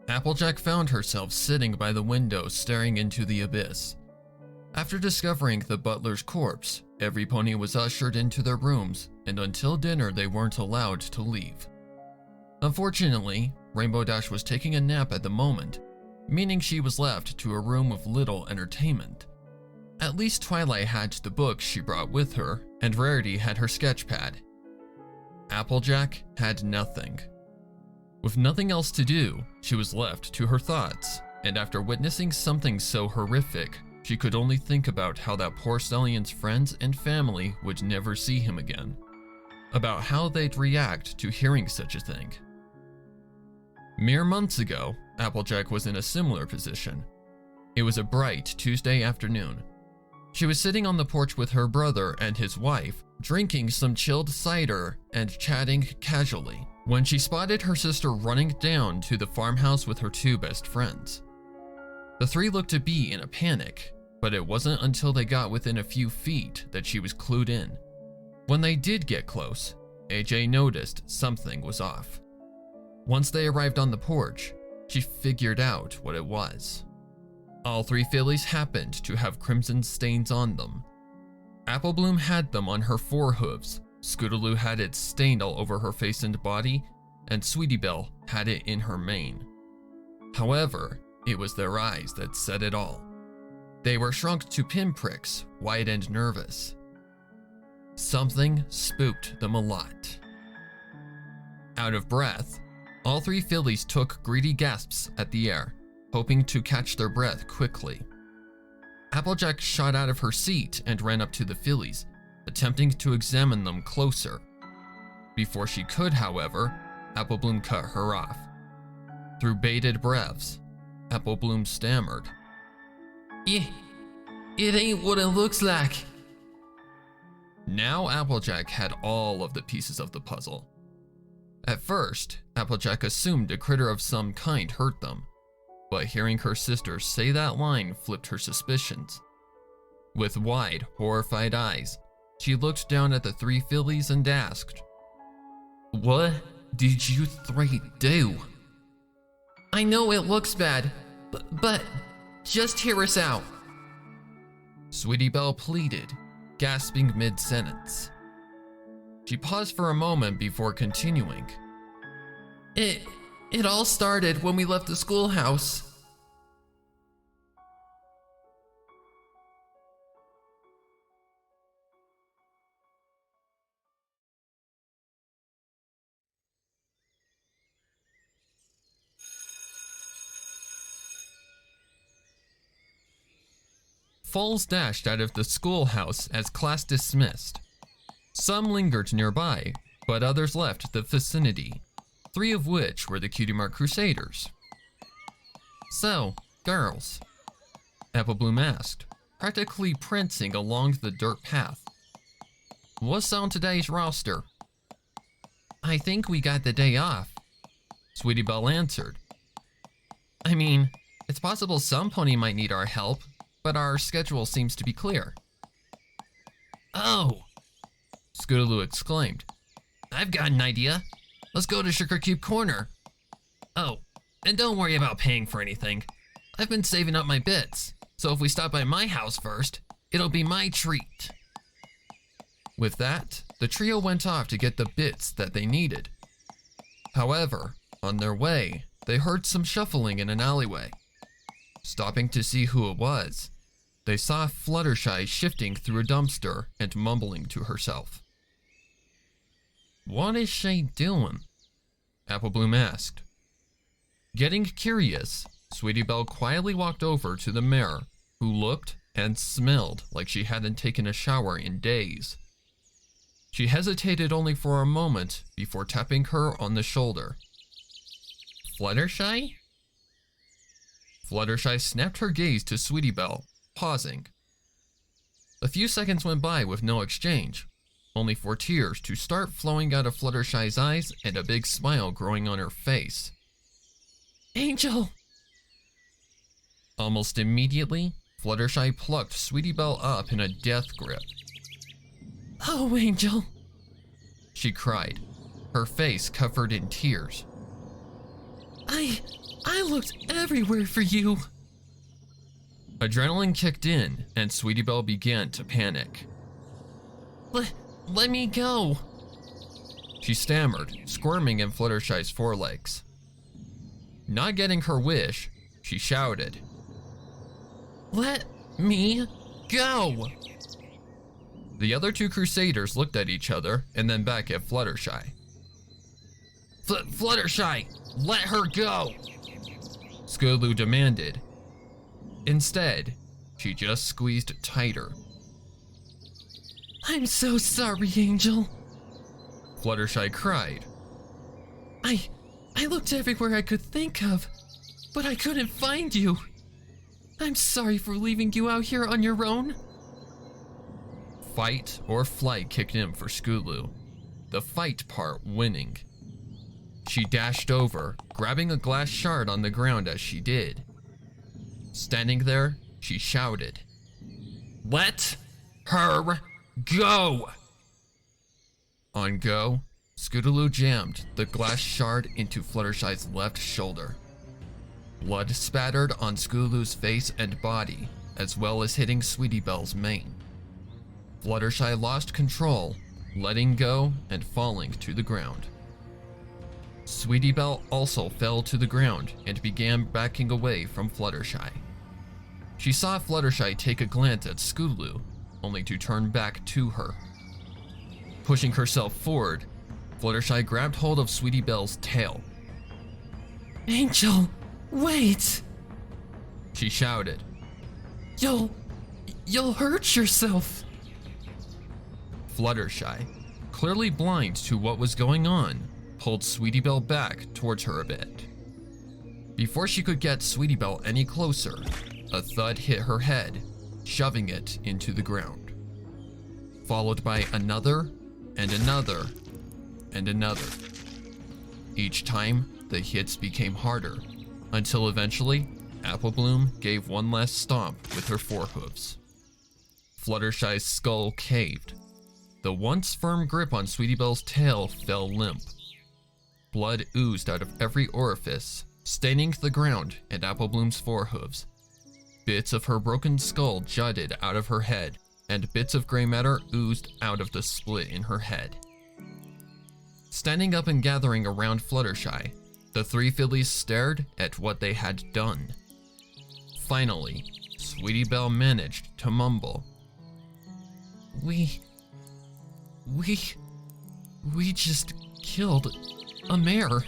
Applejack found herself sitting by the window staring into the abyss. After discovering the butler's corpse, every pony was ushered into their rooms, and until dinner they weren't allowed to leave. Unfortunately, Rainbow Dash was taking a nap at the moment, meaning she was left to a room with little entertainment. At least Twilight had the books she brought with her, and Rarity had her sketch pad. Applejack had nothing. With nothing else to do, she was left to her thoughts, and after witnessing something so horrific, she could only think about how that poor Stellion's friends and family would never see him again. About how they'd react to hearing such a thing. Mere months ago, Applejack was in a similar position. It was a bright Tuesday afternoon. She was sitting on the porch with her brother and his wife, drinking some chilled cider and chatting casually, when she spotted her sister running down to the farmhouse with her two best friends. The three looked to be in a panic, but it wasn't until they got within a few feet that she was clued in. When they did get close, AJ noticed something was off. Once they arrived on the porch, she figured out what it was. All three fillies happened to have crimson stains on them. Applebloom had them on her forehooves, Scootaloo had it stained all over her face and body, and Sweetie Belle had it in her mane. However, it was their eyes that said it all. They were shrunk to pinpricks, wide and nervous. Something spooked them a lot. Out of breath, all three fillies took greedy gasps at the air, hoping to catch their breath quickly. Applejack shot out of her seat and ran up to the fillies, attempting to examine them closer. Before she could, however, Applebloom cut her off. Through bated breaths, Applebloom stammered, It ain't what it looks like." Now Applejack had all of the pieces of the puzzle. At first, Applejack assumed a critter of some kind hurt them, but hearing her sister say that line flipped her suspicions. With wide, horrified eyes, she looked down at the three fillies and asked, "What did you three do?" "I know it looks bad, but just hear us out," Sweetie Belle pleaded, gasping mid-sentence. She paused for a moment before continuing. It all started when we left the schoolhouse." Falls dashed out of the schoolhouse as class dismissed. Some lingered nearby, but others left the vicinity, 3 of which were the Cutie Mark Crusaders. "So, girls," Applebloom asked, practically prancing along the dirt path, "what's on today's roster?" "I think we got the day off," Sweetie Belle answered. "I mean, it's possible some pony might need our help, but our schedule seems to be clear." "Oh!" Scootaloo exclaimed. "I've got an idea. Let's go to Sugar Cube Corner. Oh, and don't worry about paying for anything. I've been saving up my bits, so if we stop by my house first, it'll be my treat." With that, the trio went off to get the bits that they needed. However, on their way, they heard some shuffling in an alleyway. Stopping to see who it was, they saw Fluttershy shifting through a dumpster and mumbling to herself. "What is she doing?" Applebloom asked. Getting curious, Sweetie Belle quietly walked over to the mare, who looked and smelled like she hadn't taken a shower in days. She hesitated only for a moment before tapping her on the shoulder. "Fluttershy?" Fluttershy snapped her gaze to Sweetie Belle, pausing. A few seconds went by with no exchange, only for tears to start flowing out of Fluttershy's eyes and a big smile growing on her face. "Angel!" Almost immediately, Fluttershy plucked Sweetie Belle up in a death grip. "Oh, Angel!" she cried, her face covered in tears. I looked everywhere for you. Adrenaline kicked in, and Sweetie Belle began to panic. Let me go, she stammered, squirming in Fluttershy's forelegs. Not getting her wish, she shouted, "Let me go!" The other two Crusaders looked at each other and then back at Fluttershy. Fluttershy, let her go! Scootaloo demanded. Instead, she just squeezed tighter. "I'm so sorry, Angel," Fluttershy cried. I looked everywhere I could think of, but I couldn't find you. I'm sorry for leaving you out here on your own. Fight or flight kicked in for Scootaloo, the fight part winning. She dashed over, grabbing a glass shard on the ground as she did. Standing there, she shouted, "Let her go!" On go, Scootaloo jammed the glass shard into Fluttershy's left shoulder. Blood spattered on Scootaloo's face and body, as well as hitting Sweetie Belle's mane. Fluttershy lost control, letting go and falling to the ground. Sweetie Belle also fell to the ground and began backing away from Fluttershy. She saw Fluttershy take a glance at Scootaloo, only to turn back to her. Pushing herself forward, Fluttershy grabbed hold of Sweetie Belle's tail. "Angel, wait!" she shouted. You'll hurt yourself." Fluttershy, clearly blind to what was going on, pulled Sweetie Belle back towards her a bit. Before she could get Sweetie Belle any closer, a thud hit her head, shoving it into the ground. Followed by another, and another, and another. Each time, the hits became harder, until eventually, Apple Bloom gave one last stomp with her forehooves. Fluttershy's skull caved. The once firm grip on Sweetie Belle's tail fell limp. Blood oozed out of every orifice, staining the ground and Apple Bloom's forehooves. Bits of her broken skull jutted out of her head, and bits of gray matter oozed out of the split in her head. Standing up and gathering around Fluttershy, the three fillies stared at what they had done. Finally, Sweetie Belle managed to mumble, We just killed a mare."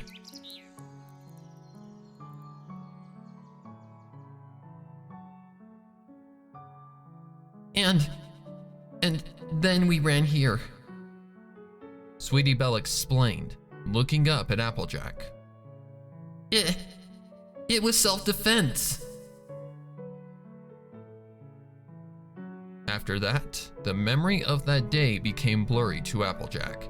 And then we ran here," Sweetie Belle explained, looking up at Applejack. It was self-defense." After that, the memory of that day became blurry to Applejack.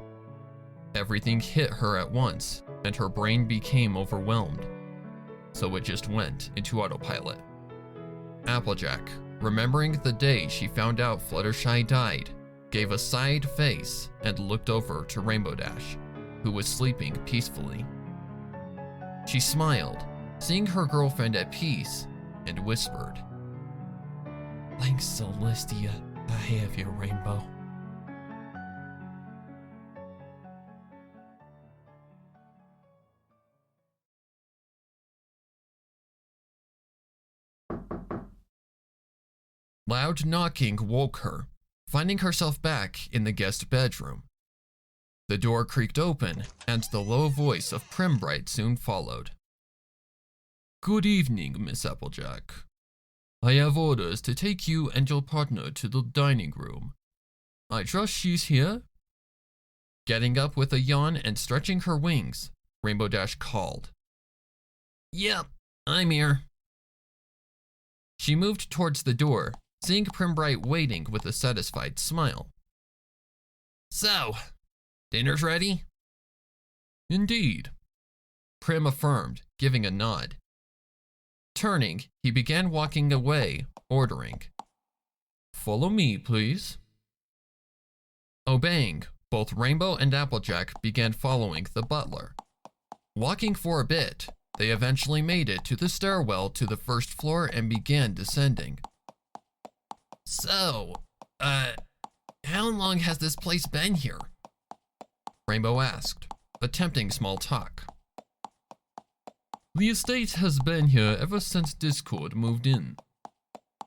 Everything hit her at once, and her brain became overwhelmed, so it just went into autopilot. Applejack, remembering the day she found out Fluttershy died, gave a side face and looked over to Rainbow Dash, who was sleeping peacefully. She smiled, seeing her girlfriend at peace, and whispered, "Thanks, Celestia. I have you, Rainbow." Loud knocking woke her, finding herself back in the guest bedroom. The door creaked open, and the low voice of Primbright soon followed. "Good evening, Miss Applejack. I have orders to take you and your partner to the dining room. I trust she's here?" Getting up with a yawn and stretching her wings, Rainbow Dash called, "Yep, I'm here." She moved towards the door, seeing Primbright waiting with a satisfied smile. "So, dinner's ready?" "Indeed," Prim affirmed, giving a nod. Turning, he began walking away, ordering, "Follow me, please." Obeying, both Rainbow and Applejack began following the butler. Walking for a bit, they eventually made it to the stairwell to the first floor and began descending. So, how long has this place been here? Rainbow asked, attempting small talk. The estate has been here ever since Discord moved in,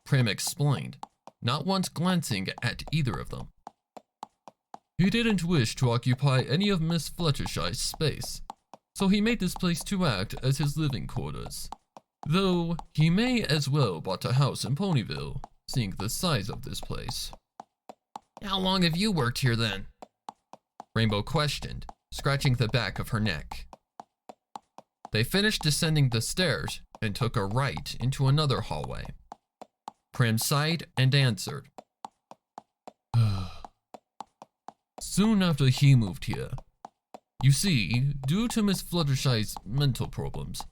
Prim explained, not once glancing at either of them. He didn't wish to occupy any of Miss Fluttershy's space, so he made this place to act as his living quarters. Though he may as well bought a house in Ponyville, seeing the size of this place. How long have you worked here then? Rainbow questioned, scratching the back of her neck. They finished descending the stairs and took a right into another hallway. Prim sighed and answered. Soon after he moved here. You see, due to Miss Fluttershy's mental problems,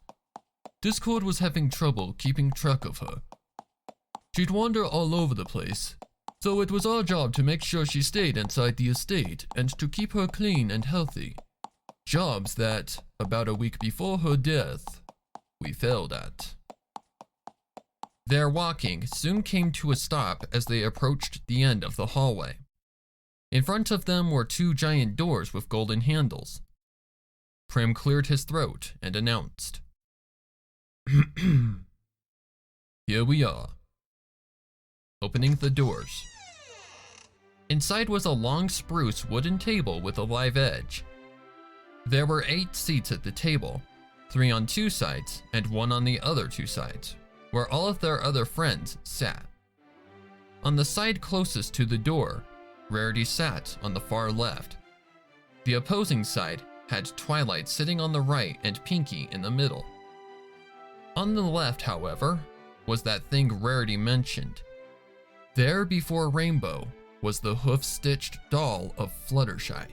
Discord was having trouble keeping track of her. She'd wander all over the place, so it was our job to make sure she stayed inside the estate and to keep her clean and healthy. Jobs that, about a week before her death, we failed at. Their walking soon came to a stop as they approached the end of the hallway. In front of them were two giant doors with golden handles. Prim cleared his throat and announced. Here we are. Opening the doors. Inside was a long spruce wooden table with a live edge. There were 8 seats at the table, 3 on 2 sides and 1 on the other 2 sides, where all of their other friends sat. On the side closest to the door, Rarity sat on the far left. The opposing side had Twilight sitting on the right and Pinky in the middle. On the left, however, was that thing Rarity mentioned. There before Rainbow was the hoof-stitched doll of Fluttershy.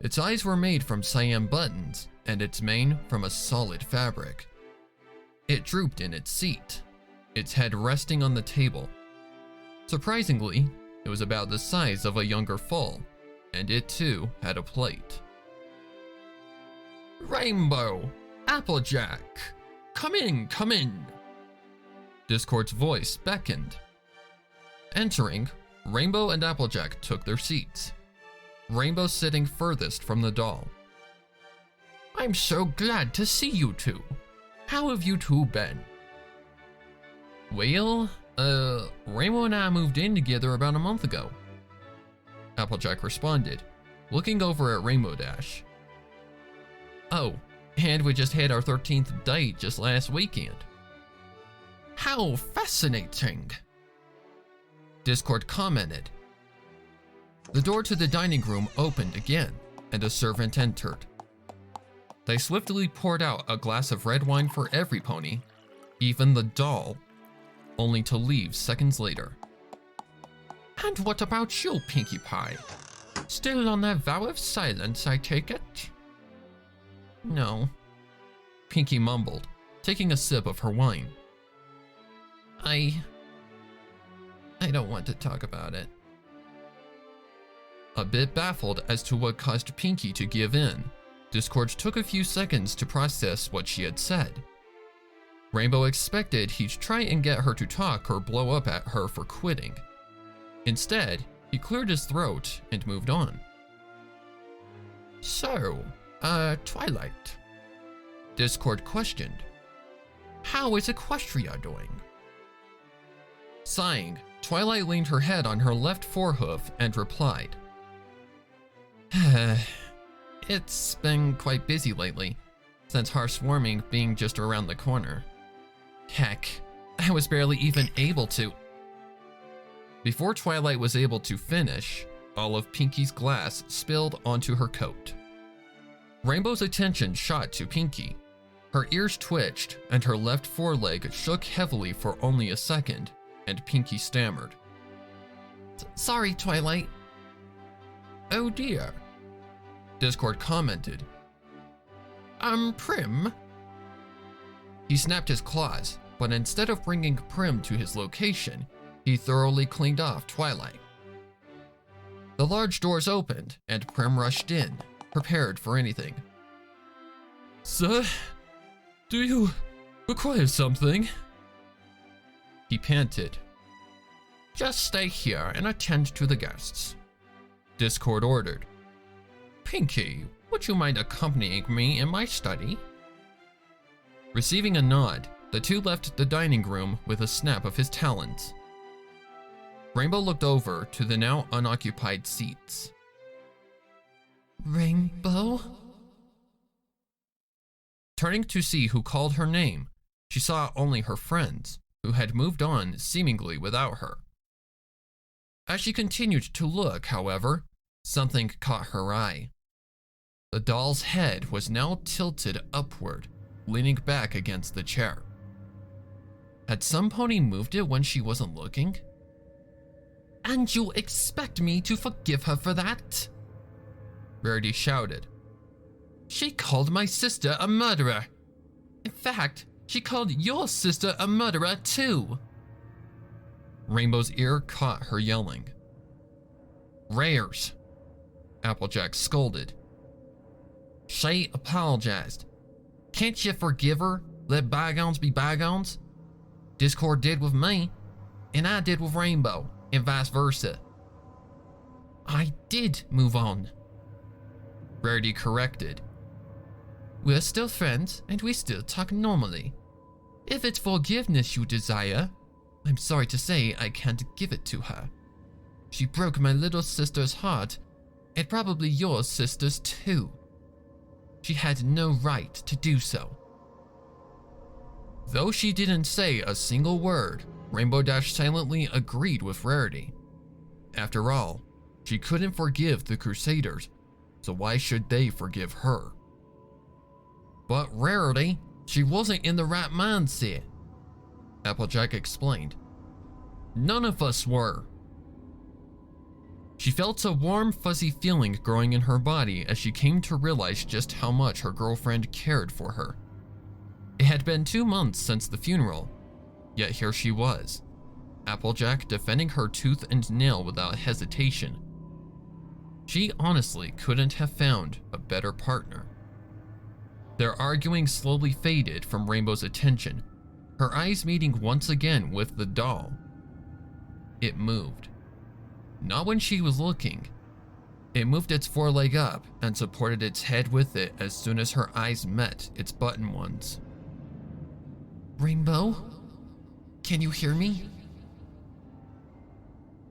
Its eyes were made from cyan buttons, and its mane from a solid fabric. It drooped in its seat, its head resting on the table. Surprisingly, it was about the size of a younger foal, and it too had a plate. Rainbow! Applejack! Come in, come in! Discord's voice beckoned. Entering, Rainbow and Applejack took their seats. Rainbow sitting furthest from the doll. I'm so glad to see you two. How have you two been? Well, Rainbow and I moved in together about a month ago. Applejack responded, looking over at Rainbow Dash. Oh, and we just had our 13th date just last weekend. How fascinating! Discord commented. The door to the dining room opened again, and a servant entered. They swiftly poured out a glass of red wine for every pony, even the doll, only to leave seconds later. And what about you, Pinkie Pie? Still on that vow of silence, I take it? No, Pinkie mumbled, taking a sip of her wine. I don't want to talk about it. A bit baffled as to what caused Pinkie to give in, Discord took a few seconds to process what she had said. Rainbow expected he'd try and get her to talk or blow up at her for quitting. Instead, he cleared his throat and moved on. So, Twilight? Discord questioned. How is Equestria doing? Sighing, Twilight leaned her head on her left forehoof and replied. It's been quite busy lately, since Hearthwarming being just around the corner. Heck, I was barely even able to. Before Twilight was able to finish, all of Pinkie's glass spilled onto her coat. Rainbow's attention shot to Pinkie. Her ears twitched, and her left foreleg shook heavily for only a second, and Pinkie stammered. Sorry, Twilight. Oh dear. Discord commented. Prim? He snapped his claws, but instead of bringing Prim to his location, he thoroughly cleaned off Twilight. The large doors opened, and Prim rushed in, prepared for anything. Sir? Do you require something? He panted. Just stay here and attend to the guests, Discord ordered. Pinky, would you mind accompanying me in my study? Receiving a nod, the two left the dining room with a snap of his talons. Rainbow looked over to the now unoccupied seats. Rainbow? Turning to see who called her name, she saw only her friends, who had moved on seemingly without her. As she continued to look, however, something caught her eye. The doll's head was now tilted upward, leaning back against the chair. Had some pony moved it when she wasn't looking? And you expect me to forgive her for that? Rarity shouted. She called my sister a murderer. In fact, she called your sister a murderer too. Rainbow's ear caught her yelling. Rares, Applejack scolded. She apologized. Can't you forgive her? Let bygones be bygones? Discord did with me, and I did with Rainbow, and vice versa. I did move on, Rarity corrected. We're still friends, and we still talk normally. If it's forgiveness you desire, I'm sorry to say I can't give it to her. She broke my little sister's heart, and probably your sister's too. She had no right to do so. Though she didn't say a single word, Rainbow Dash silently agreed with Rarity. After all, she couldn't forgive the Crusaders, so why should they forgive her? But Rarity, she wasn't in the right mindset, Applejack explained. None of us were. She felt a warm, fuzzy feeling growing in her body as she came to realize just how much her girlfriend cared for her. It had been 2 months since the funeral, yet here she was, Applejack defending her tooth and nail without hesitation. She honestly couldn't have found a better partner. Their arguing slowly faded from Rainbow's attention, her eyes meeting once again with the doll. It moved. Not when she was looking. It moved its foreleg up and supported its head with it as soon as her eyes met its button ones. Rainbow? Can you hear me?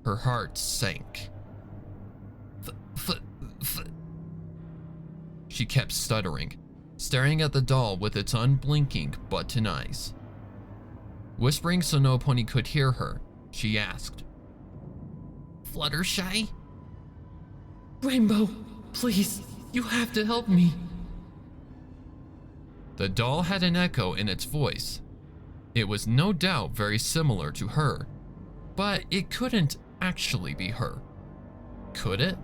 Her heart sank. She kept stuttering, staring at the doll with its unblinking button eyes. Whispering so no pony could hear her, she asked, Fluttershy? Rainbow, please, you have to help me. The doll had an echo in its voice. It was no doubt very similar to her, but it couldn't actually be her. Could it?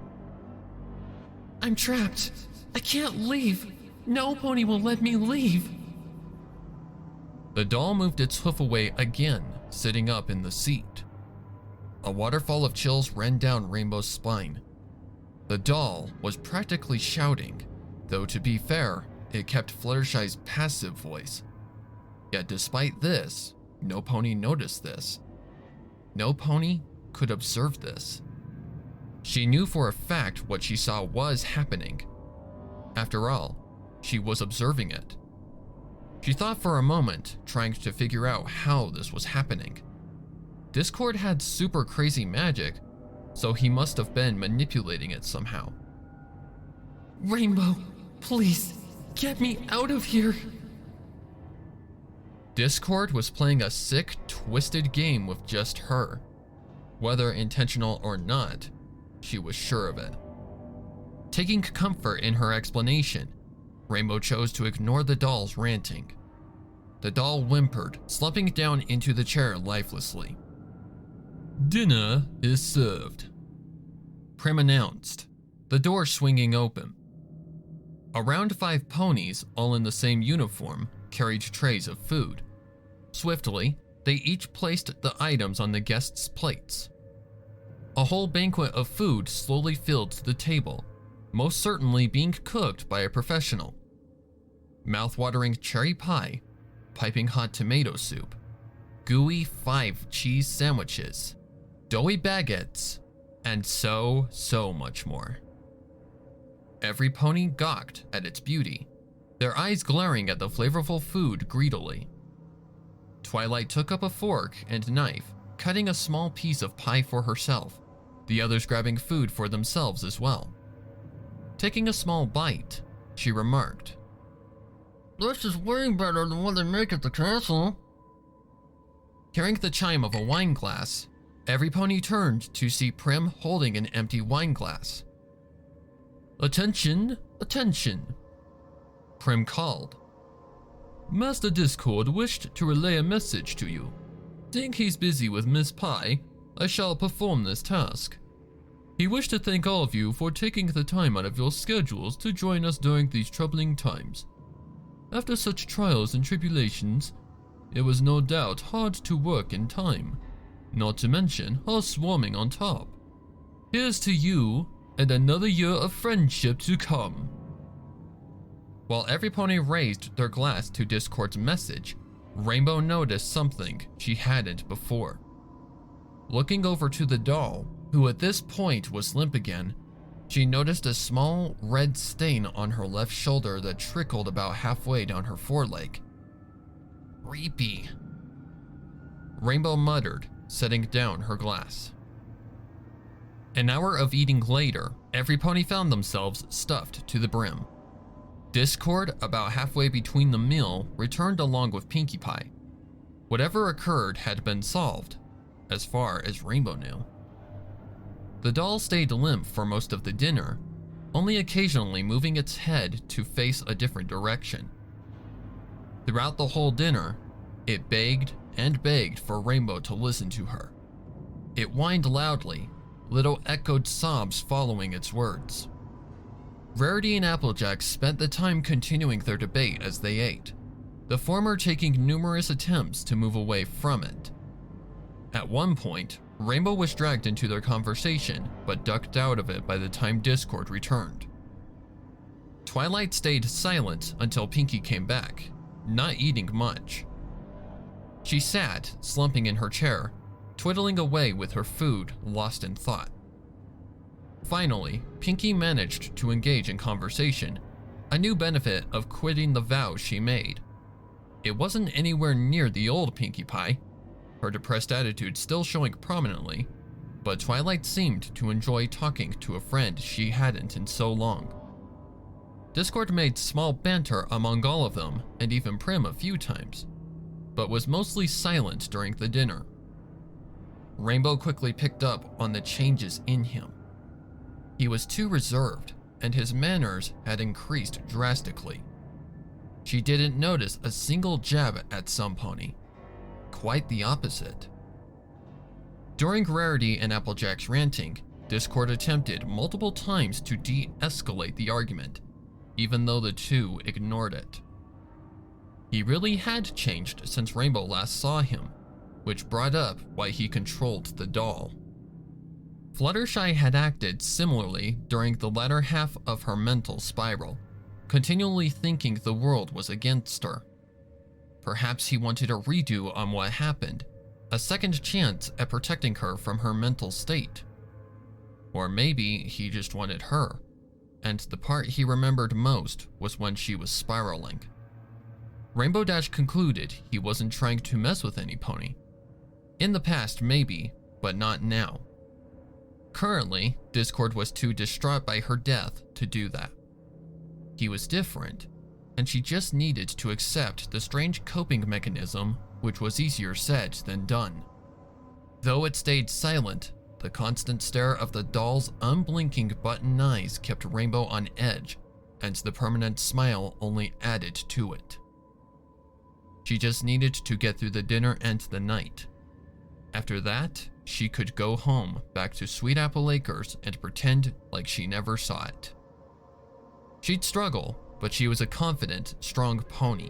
I'm trapped. I can't leave. No pony will let me leave. The doll moved its hoof away again, sitting up in the seat. A waterfall of chills ran down Rainbow's spine. The doll was practically shouting, though to be fair, it kept Fluttershy's passive voice. Yet despite this, no pony noticed this. No pony could observe this. She knew for a fact what she saw was happening. After all, she was observing it. She thought for a moment, trying to figure out how this was happening. Discord had super crazy magic, so he must have been manipulating it somehow. Rainbow, please, get me out of here. Discord was playing a sick, twisted game with just her. Whether intentional or not, she was sure of it. Taking comfort in her explanation, Rainbow chose to ignore the doll's ranting. The doll whimpered, slumping down into the chair lifelessly. Dinner is served, Prim announced, the door swinging open. Around 5 ponies, all in the same uniform, carried trays of food. Swiftly, they each placed the items on the guests' plates. A whole banquet of food slowly filled the table, most certainly being cooked by a professional. Mouth-watering cherry pie, piping hot tomato soup, gooey 5 cheese sandwiches, doughy baguettes, and so much more. Every pony gawked at its beauty, their eyes glaring at the flavorful food greedily. Twilight took up a fork and knife, cutting a small piece of pie for herself, the others grabbing food for themselves as well. Taking a small bite, she remarked, "This is way better than what they make at the castle." Hearing the chime of a wine glass, every pony turned to see Prim holding an empty wine glass. "Attention, attention," Prim called. "Master Discord wished to relay a message to you. Seeing he's busy with Miss Pie, I shall perform this task. He wished to thank all of you for taking the time out of your schedules to join us during these troubling times. After such trials and tribulations, it was no doubt hard to work in time, not to mention us swarming on top. Here's to you and another year of friendship to come." While every pony raised their glass to Discord's message, Rainbow noticed something she hadn't before. Looking over to the doll, who at this point was limp again, she noticed a small red stain on her left shoulder that trickled about halfway down her foreleg. "Creepy," Rainbow muttered, setting down her glass. An hour of eating later, every pony found themselves stuffed to the brim. Discord, about halfway between the meal, returned along with Pinkie Pie. Whatever occurred had been solved, as far as Rainbow knew. The doll stayed limp for most of the dinner, only occasionally moving its head to face a different direction. Throughout the whole dinner, it begged and begged for Rainbow to listen to her. It whined loudly, little echoed sobs following its words. Rarity and Applejack spent the time continuing their debate as they ate, the former taking numerous attempts to move away from it. At one point, Rainbow was dragged into their conversation, but ducked out of it by the time Discord returned. Twilight stayed silent until Pinkie came back, not eating much. She sat, slumping in her chair, twiddling away with her food, lost in thought. Finally, Pinkie managed to engage in conversation, a new benefit of quitting the vows she made. It wasn't anywhere near the old Pinkie Pie, her depressed attitude still showing prominently, but Twilight seemed to enjoy talking to a friend she hadn't in so long. Discord made small banter among all of them, and even Prim a few times, but was mostly silent during the dinner. Rainbow quickly picked up on the changes in him. He was too reserved, and his manners had increased drastically. She didn't notice a single jab at some pony. Quite the opposite. During Rarity and Applejack's ranting, Discord attempted multiple times to de-escalate the argument, even though the two ignored it. He really had changed since Rainbow last saw him, which brought up why he controlled the doll. Fluttershy had acted similarly during the latter half of her mental spiral, continually thinking the world was against her. Perhaps he wanted a redo on what happened, a second chance at protecting her from her mental state. Or maybe he just wanted her, and the part he remembered most was when she was spiraling. Rainbow Dash concluded he wasn't trying to mess with any pony. In the past, maybe, but not now. Currently, Discord was too distraught by her death to do that. He was different, and she just needed to accept the strange coping mechanism, which was easier said than done. Though it stayed silent, the constant stare of the doll's unblinking button eyes kept Rainbow on edge, and the permanent smile only added to it. She just needed to get through the dinner and the night. After that, she could go home, back to Sweet Apple Acres, and pretend like she never saw it. She'd struggle, but she was a confident, strong pony.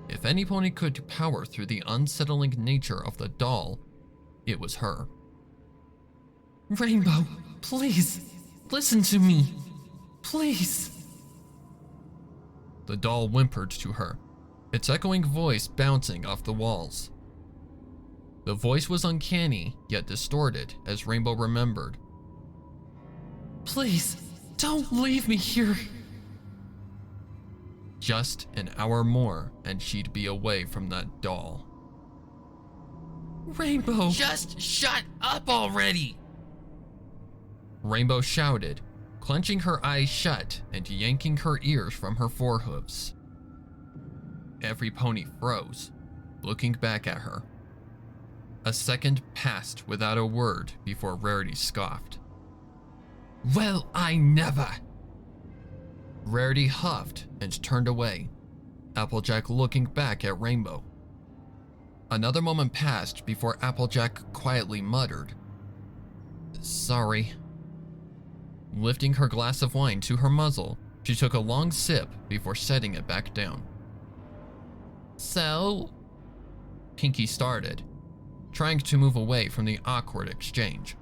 If any pony could power through the unsettling nature of the doll, it was her. "Rainbow, please, listen to me. Please." The doll whimpered to her, its echoing voice bouncing off the walls. The voice was uncanny, yet distorted, as Rainbow remembered. Please, don't leave me here. Just an hour more, and she'd be away from that doll. Rainbow! Just shut up already! Rainbow shouted, clenching her eyes shut and yanking her ears from her forehooves. Every pony froze, looking back at her. A second passed without a word before Rarity scoffed. Well, I never! Rarity huffed and turned away, Applejack looking back at Rainbow. Another moment passed before Applejack quietly muttered, Sorry. Lifting her glass of wine to her muzzle, she took a long sip before setting it back down. So? Pinky started, trying to move away from the awkward exchange.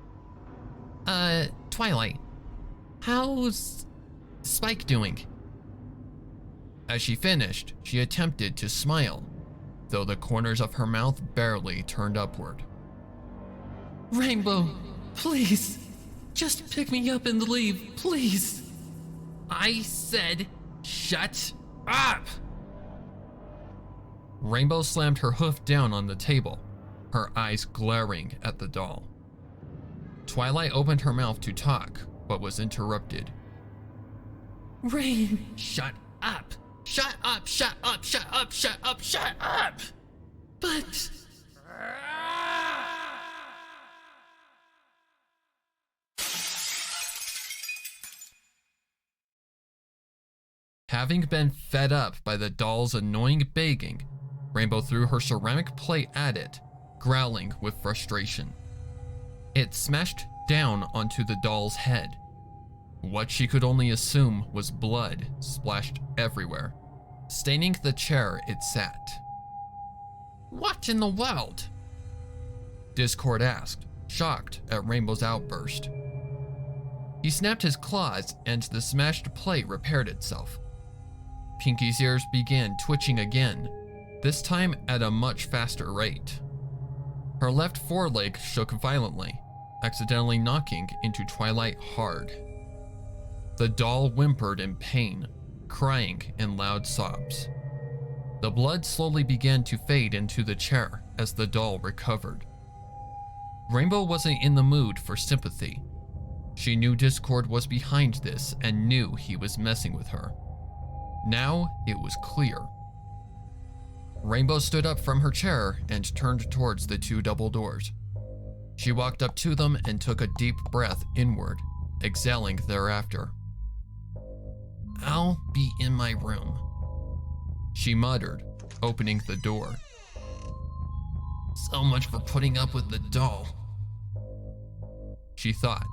Twilight, how's Spike doing? As she finished, she attempted to smile, though the corners of her mouth barely turned upward. Rainbow, please, just pick me up and leave, please. I said, shut up! Rainbow slammed her hoof down on the table, her eyes glaring at the doll. Twilight opened her mouth to talk, but was interrupted. Rain! Shut up! Shut up! Shut up! Shut up! Shut up! Shut up! But... Having been fed up by the doll's annoying begging, Rainbow threw her ceramic plate at it, growling with frustration. It smashed down onto the doll's head. What she could only assume was blood splashed everywhere, staining the chair it sat. What in the world? Discord asked, shocked at Rainbow's outburst. He snapped his claws and the smashed plate repaired itself. Pinky's ears began twitching again, this time at a much faster rate. Her left foreleg shook violently, accidentally knocking into Twilight hard. The doll whimpered in pain, crying in loud sobs. The blood slowly began to fade into the chair as the doll recovered. Rainbow wasn't in the mood for sympathy. She knew Discord was behind this and knew he was messing with her. Now it was clear. Rainbow stood up from her chair and turned towards the two double doors. She walked up to them and took a deep breath inward, exhaling thereafter. I'll be in my room, she muttered, opening the door. So much for putting up with the doll, she thought.